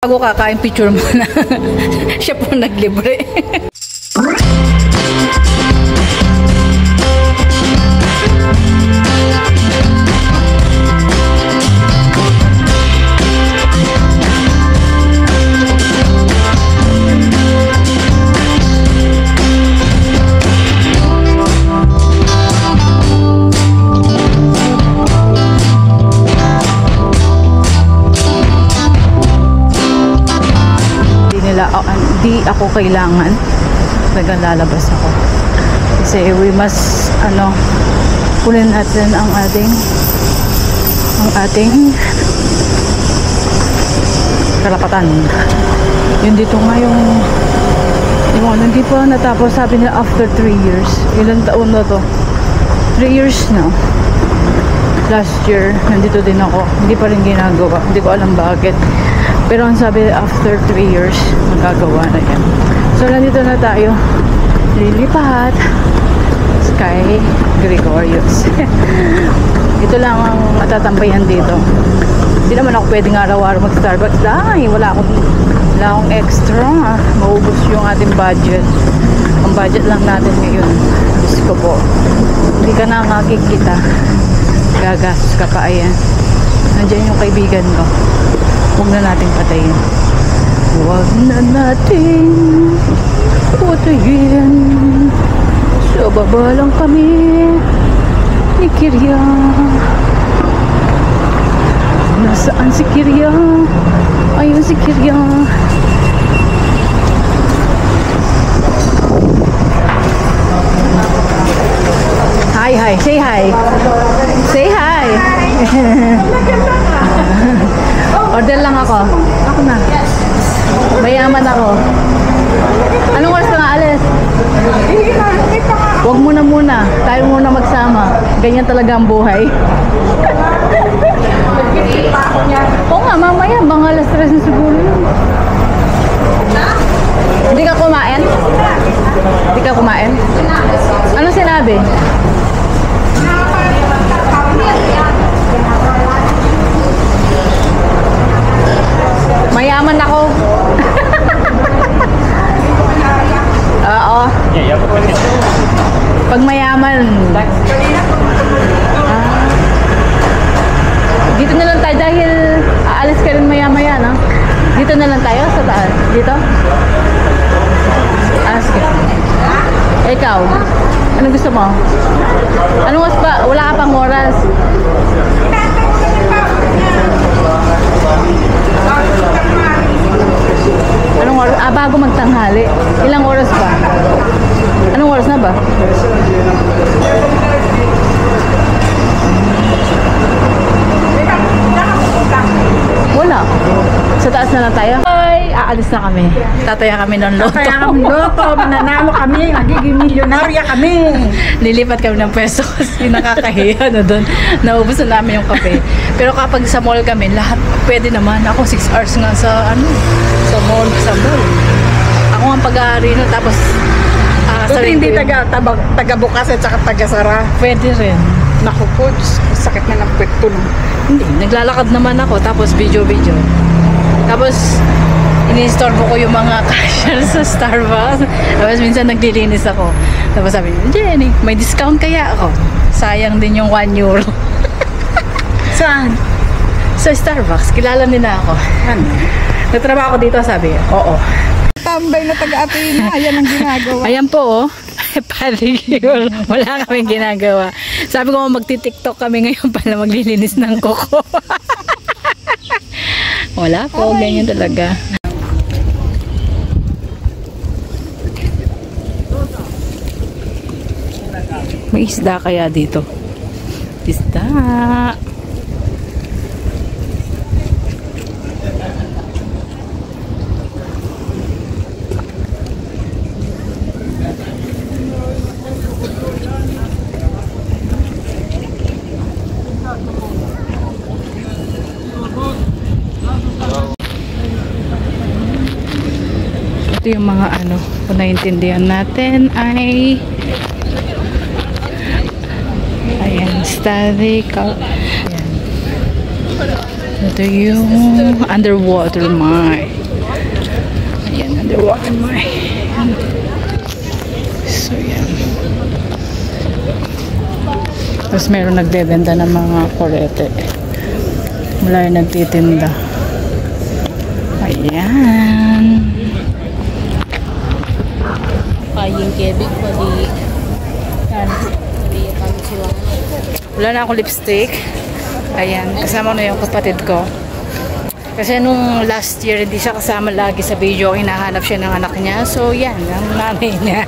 Bago kakain, picture muna. Siya po naglibre. Di ako kailangan naglalabas ako kasi we must kunin natin ang ating karapatan. Yun dito nga yung hindi pa natapos, sabi nila after 3 years. Ilang taon na to? 3 years na. Last year nandito din ako, hindi pa rin ginagawa, hindi ko alam bakit. Pero ang sabi, after 3 years, magagawa na yan. So, nandito na tayo. Lilipat. Sky Gregorius. Ito lang ang matatambayan dito. Hindi naman ako pwedeng araw-araw mag-Starbucks dahil wala akong extra. Maubos yung ating budget. Ang budget lang natin ngayon. Diyos ko po. Hindi ka na makikita. Gagastos ka pa, ayan. Nandiyan yung kaibigan ko. Huwag na nating patayin. Huwag na nating patayin. Sa baba lang kami ni Kirya. Nasaan si Kirya? Ayun si Kirya. Hi, hi. Say hi. Say hi. Order lang ako. Ako na. Mayaman ako. Anong oras ka nga alis? Huwag muna. Tayo muna magsama. Ganyan talaga ang buhay. Oo nga, mamaya. Mga alas 3 na siguro yun. Hindi ka kumain? Hindi ka kumain? Ano sinabi? Mayaman ako. Oo. Pag mayaman. Dito na lang tayo dahil aalis ka rin maya-maya, no? Dito na lang tayo sa taas. Dito? Sige. Ikaw, ano gusto mo? Anong oras pa? Wala ka pang oras. Anong oras? Bago magtanghali. Ilang oras ba? Anong oras na ba? Wala. Sa taas na lang tayo. Ay, aalis na kami. Tataya kami ng loto. Tataya kami ng loto. Mananalo kami. Magiging milyonarya kami. Lilipat kami ng pwesto kasi nakakahiya na doon. Naubos na namin yung kape. Pero kapag sa mall kami, lahat pwede naman. Ako 6 hours nga sa mall. Ako ang pag-aari na tapos hindi taga-bukas at saka taga-sara. Pwede rin. Naku po, sakit na ng pekto. Hindi, naglalakad naman ako tapos video. Tapos ini-storbo ko yung mga cashier sa Starbucks. Tapos minsan naglilinis ako. Tapos sabi niya, Jenny, may discount kaya ako? Sayang din yung 1 euro. Saan? Sa Starbucks, kilala nila ako. Nagtrabaho ako dito, sabi, oo. Tambay na taga-Athena, ayan ang ginagawa. Ayan po, oh. Parigil. Wala kaming ginagawa. Sabi ko magti-TikTok kami ngayon para maglilinis ng kuko. Wala po, ganyan talaga. May isda kaya dito? Isda. Ito yung mga kung naintindihan natin ay ayan, study ayan. Ito yung underwater mine. Ayan, underwater mine. So, yan. Tapos meron nagbebenta ng mga kurete. Mula yung nagtitinda. Ayan. Paying kebig pa di. Yan. Hindi kami sila. Wala na akong lipstick. Ayan. Kasama na yung kapatid ko. Kasi nung last year, hindi siya kasama lagi sa video. Hinahanap siya ng anak niya. So, yan. Ang nanay niya.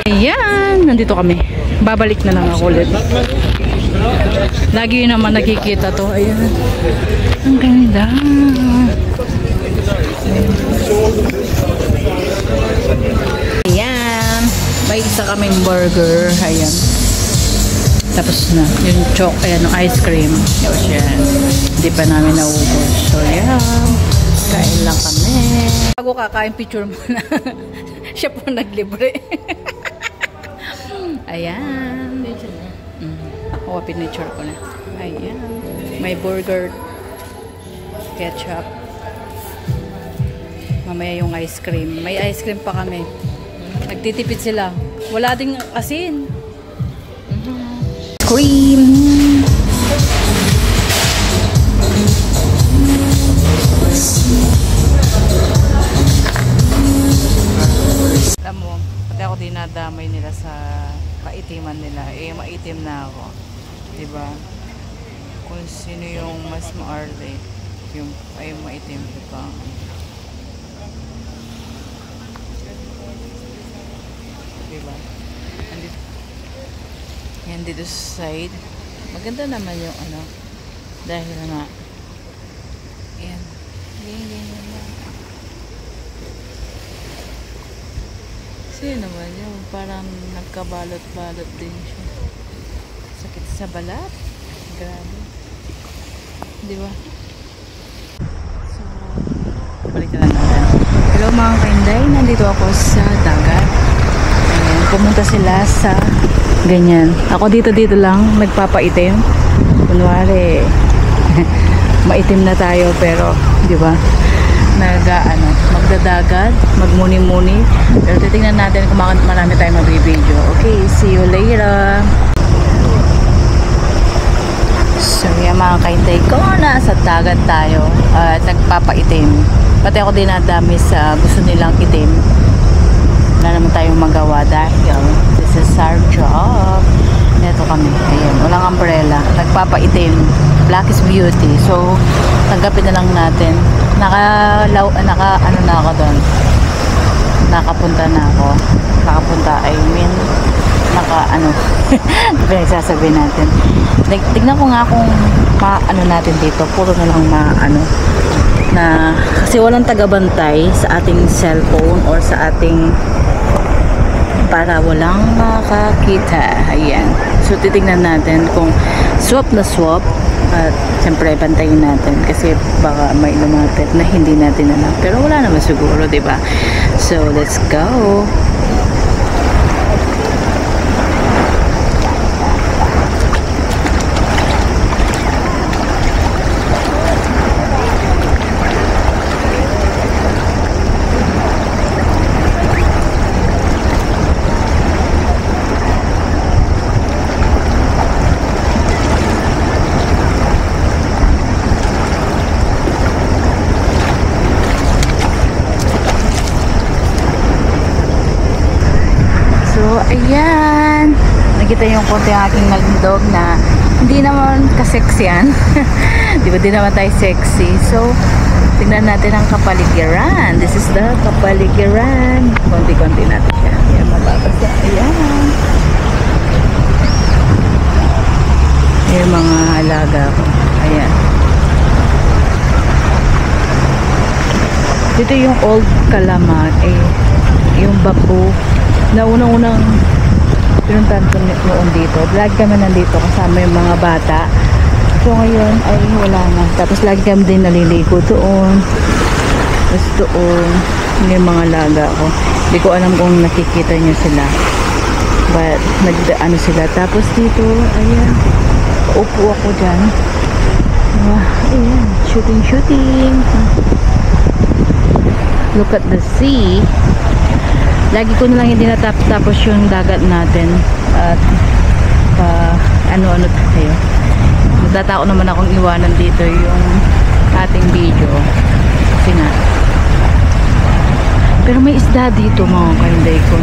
Ayan. Nandito kami. Babalik na lang ako ulit. Lagi yun naman nakikita to. Ayan. Ang ganda. Ayan. May isa kaming burger. Ayan. Tapos na. Yung ayan, yung ice cream. Yan. Hindi pa namin naubos. So, ayan. Kain lang kami. Bago kakain, picture muna. Siya po naglibre. Ayan. Ako, pinicture ko na. Ayan. May burger. Ketchup. Mamaya yung ice cream. May ice cream pa kami. Nagtitipid sila. Wala ding asin. Cream. Alam mo, pati ako dinadamay nila sa kaitiman nila. Eh, maitim na ako. Diba? Kung sino yung mas maarte, yung ay maitim, diba? Diba? Yan dito sa side. Maganda naman yung ano. Dahil nga. Yan. Ganyan naman. Kasi naman yung parang nagkabalot-balot din siya. Sakit sa balat. Grabe. Diba? So, balik na natin. Hello mga kainday. Nandito ako sa dagat. Ayan. Pumunta sila sa ganyan. Ako dito lang. Nagpapaitim. Kunwari, maitim na tayo pero, diba? Magdadagat, magmuni-muni. Pero titingnan natin kung marami tayong magbibideo. Okay, see you later. So, yan mga kaintay ko, nasa dagat tayo at nagpapaitim. Pati ako dinadami sa gusto nilang itim. Wala naman tayong magawa dahil this is our job. Dito kami. Ayan, walang umbrella. Nagpapaitim. Black is beauty. So, tanggapin na lang natin. Ano na ako doon. Nakapunta na ako. I mean, pinagsasabihin natin. Tignan ko nga kung ano natin dito. Puro na lang kasi walang tagabantay sa ating cellphone or sa ating para walang makakita. Ayan. So, titignan natin kung swap na swap at siyempre bantayin natin kasi baka may lumapit na hindi natin alam. Pero wala naman siguro, diba? So, let's go! Ayan. Nakita yung konti aking nagdog na hindi naman kaseksyan. Di ba di naman tayo sexy. So, tingnan natin ang kapaligiran. This is the kapaligiran. Konti-konti natin siya. Ayan, mababasa. Ayan. Ayan mga alaga ko. Ayan. Dito yung old Kalamag. Yung bamboo na unang-unang pinuntahan ko noon dito. Lagi kami nandito kasama yung mga bata. So ngayon ay wala na. Tapos lagi kami din naliligo doon. Tapos doon yung mga laga ko. Hindi ko alam kung nakikita nyo sila. But, ano sila. Tapos dito, ayan. Upo ako dyan. Ayan. Shooting. Look at the sea. Lagi ko na lang hindi natapos yung dagat natin. At, ano-ano tayo. Nagtatao naman akong iwanan dito yung ating video. Kasi nga. Pero may isda dito mga kainday ko.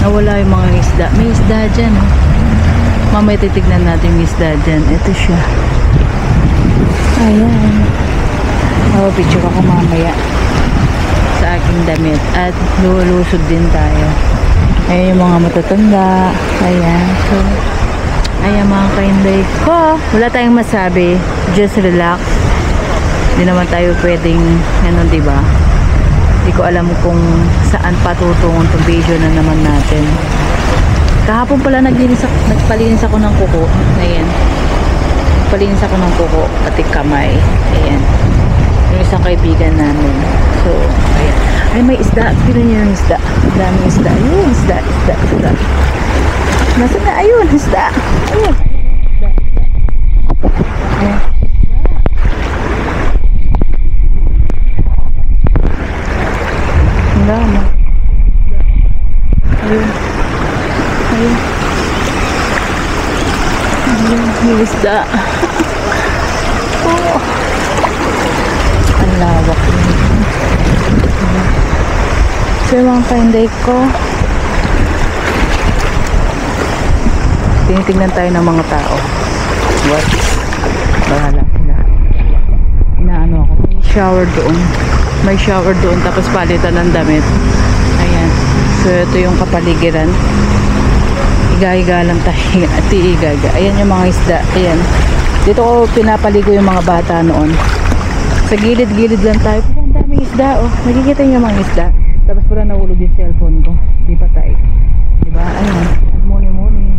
Nawala yung mga isda. May isda dyan. Oh. Mamaya titignan natin yung isda dyan. Ito siya. Ayan. Picture ako mamaya sa aking damit. At lulusod din tayo. Ayan yung mga matatanda. Ayan. So, ayan mga kainday ko. Wala tayong masabi. Just relax. Hindi naman tayo pwedeng ano, diba? Hindi ko alam kung saan patutungong itong video na naman natin. Kahapon pala nagpalinis ako ng kuko. Ayan. Nagpalinis ako ng kuko pati kamay. Ayan. Yung isang kaibigan namin. So, ayan. Ay, may isda. Pinan niyo yung isda. Daming isda. Ayun, isda. Nasaan na? Ayun, isda. Ayun. Ayan. Ang dami. Ayun. Yung isda. Oh. Ang lawak. So yung mga kainday ko, tinitingnan tayo ng mga tao. What? Bahala sila. Inaano ako. May shower doon. Tapos palitan ng damit. Ayan. So ito yung kapaligiran. Iga-iga lang tayo. Iga-iga. Ayan yung mga isda. Ayan. Dito ko pinapaligo yung mga bata noon. Sa gilid-gilid lang tayo. Pero ang daming isda. Oh. Nakikita niyo yung mga isda. Tapos pala nahulog yung cellphone ko. Di pa tayo. Diba? Ayan. Muni-muni.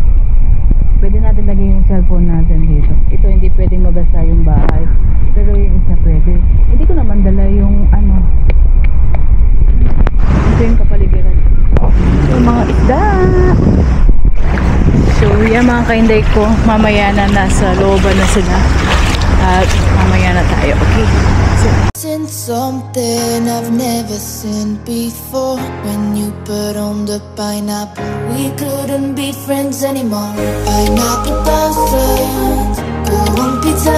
Pwede natin lagay yung cellphone natin dito. Ito hindi pwedeng mabasa yung bahay. Pero yung isa pwede. Hindi ko naman dala yung ano. Ito yung kapaligiran. Yung mga isda. So yan mga kainday ko. Mamaya na nasa looban na sila. At mamaya na tayo. Okay. Seen something I've never seen before. When you put on the pineapple, we couldn't be friends anymore. Pineapple blossoms, go on pizza